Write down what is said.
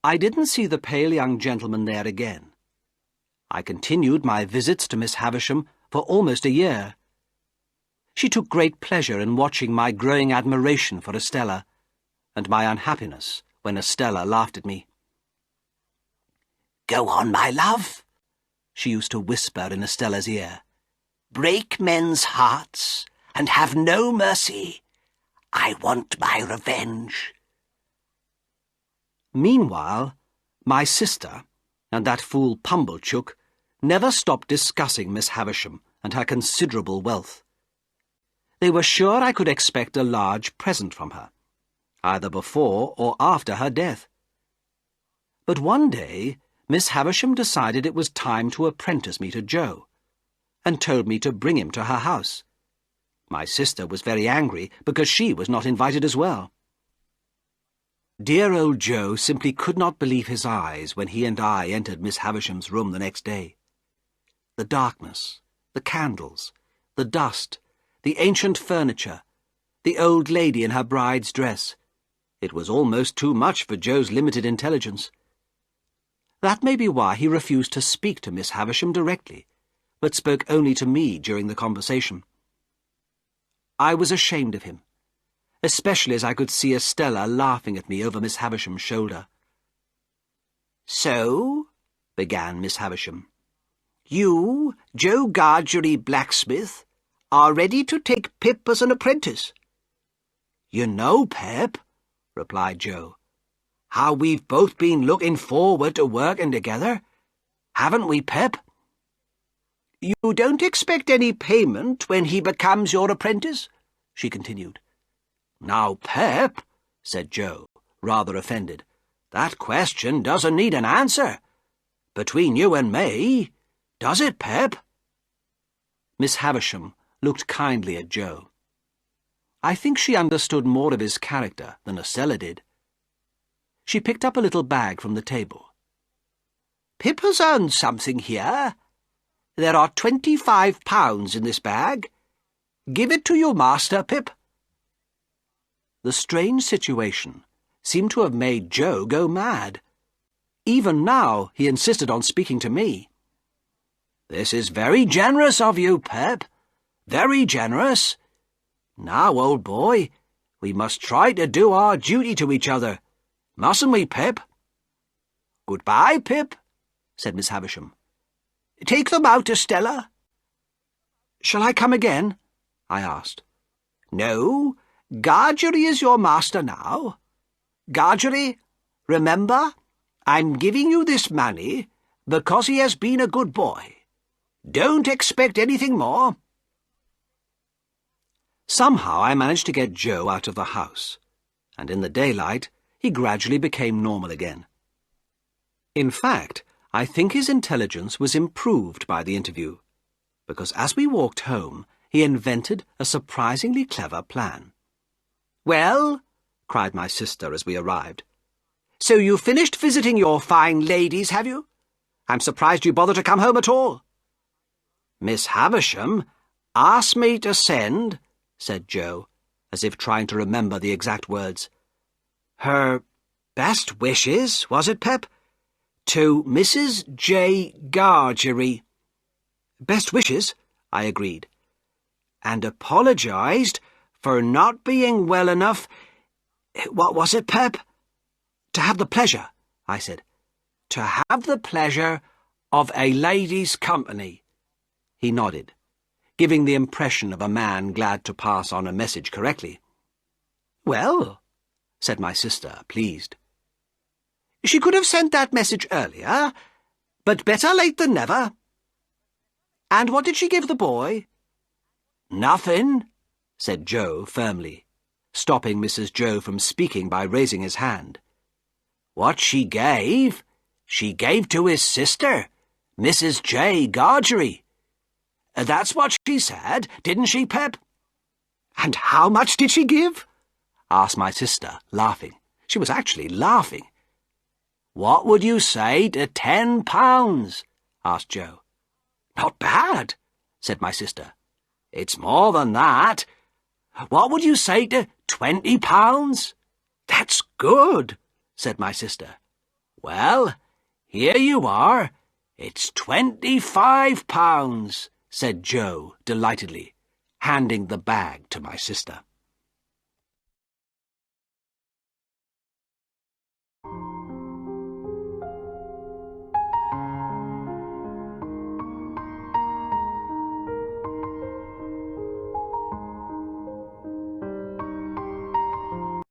I didn't see the pale young gentleman there again. I continued my visits to Miss Havisham for almost a year. She took great pleasure in watching my growing admiration for Estella, and my unhappiness when Estella laughed at me. "Go on, my love," she used to whisper in Estella's ear. "Break men's hearts, and have no mercy. I want my revenge." Meanwhile, my sister and that fool Pumblechook never stopped discussing Miss Havisham and her considerable wealth. They were sure I could expect a large present from her, either before or after her death. But one day, Miss Havisham decided it was time to apprentice me to Joe, and told me to bring him to her house. My sister was very angry because she was not invited as well. Dear old Joe simply could not believe his eyes when he and I entered Miss Havisham's room the next day. The darkness, the candles, the dust, the ancient furniture, the old lady in her bride's dress. It was almost too much for Joe's limited intelligence. That may be why he refused to speak to Miss Havisham directly, but spoke only to me during the conversation. I was ashamed of him, especially as I could see Estella laughing at me over Miss Havisham's shoulder. "So," began Miss Havisham, "you, Joe Gargery blacksmith, are ready to take Pip as an apprentice?" "You know, Pip," replied Joe, "how we've both been looking forward to working together. Haven't we, Pip?" "You don't expect any payment when he becomes your apprentice?" she continued. "Now, Pip," said Joe, rather offended, "that question doesn't need an answer. Between you and me, does it, Pip?" Miss Havisham looked kindly at Joe. I think she understood more of his character than Estella did. She picked up a little bag from the table. "Pip has earned something here. There are £25 in this bag. Give it to your master, Pip." The strange situation seemed to have made Joe go mad. Even now he insisted on speaking to me. "This is very generous of you, Pip. Very generous. Now, old boy, we must try to do our duty to each other. Mustn't we, Pip?" "Goodbye, Pip," said Miss Havisham. "Take them out, Estella." "Shall I come again?" I asked. "No, Gargery is your master now. Gargery, remember, I'm giving you this money because he has been a good boy. Don't expect anything more." Somehow I managed to get Joe out of the house, and in the daylight he gradually became normal again. In fact, I think his intelligence was improved by the interview, because as we walked home, he invented a surprisingly clever plan. "Well," cried my sister as we arrived, "so you've finished visiting your fine ladies, have you? I'm surprised you bothered to come home at all." "Miss Havisham asked me to send," said Joe, as if trying to remember the exact words, "her best wishes, was it, Pip? To Mrs. J. Gargery." "Best wishes," I agreed, "and apologized for not being well enough—" "What was it, Pip?" "To have the pleasure," I said. "To have the pleasure of a lady's company." He nodded, giving the impression of a man glad to pass on a message correctly. "Well," said my sister, pleased. "She could have sent that message earlier, but better late than never." "And what did she give the boy?" "Nothing," said Joe firmly, stopping Mrs. Joe from speaking by raising his hand. "What she gave to his sister, Mrs. J. Gargery. That's what she said, didn't she, Pip?" "And how much did she give?" asked my sister, laughing. She was actually laughing. "What would you say to £10? asked Joe. "Not bad," said my sister. "It's more than that. What would you say to £20? "That's good," said my sister. Well, here you are. It's £25, said Joe delightedly, handing the bag to my sister.